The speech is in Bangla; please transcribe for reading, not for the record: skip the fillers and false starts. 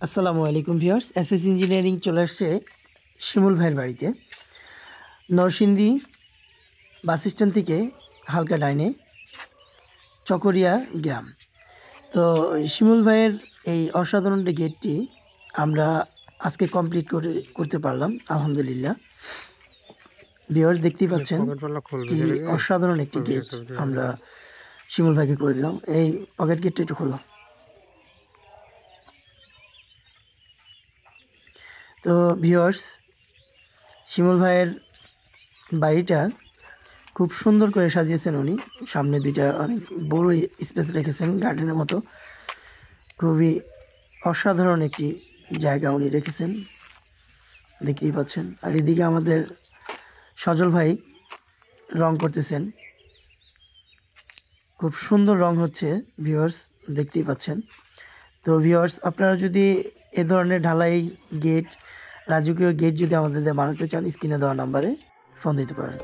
আসসালামু আলাইকুম ভিউয়ার্স, এসএস ইঞ্জিনিয়ারিং চলে আসছে শিমুল ভাইয়ের বাড়িতে। নরসিংদী বাস স্ট্যান্ড থেকে হালকা ডাইনে চকরিয়া গ্রাম। তো শিমুল ভাইয়ের এই অসাধারণ গেটটি আমরা আজকে কমপ্লিট করতে পারলাম আলহামদুলিল্লাহ। ভিউয়ার্স দেখতেই পাচ্ছেন কি অসাধারণ একটি গেট আমরা শিমুল ভাইকে করে দিলাম। এই পকেট গেটটা একটু খোলো। তো ভিউয়ার্স, শিমুল ভাইয়ের বাড়িটা খুব সুন্দর করে সাজিয়েছেন উনি। সামনে দুইটা অনেক বড় স্পেস রেখেছেন, গার্ডেনের মতো। খুবই অসাধারণ একটি জায়গা উনি রেখেছেন, দেখতেই পাচ্ছেন। আর এদিকে আমাদের সজল ভাই রং করতেছেন, খুব সুন্দর রং হচ্ছে ভিউয়ার্স, দেখতেই পাচ্ছেন। তো ভিউয়ার্স, আপনারা যদি এ ধরনের ঢালাই গেট, রাজকীয় গেট যদি আমাদের বানাতে চান, স্ক্রিনে দেওয়া নাম্বারে ফোন দিতে পারেন।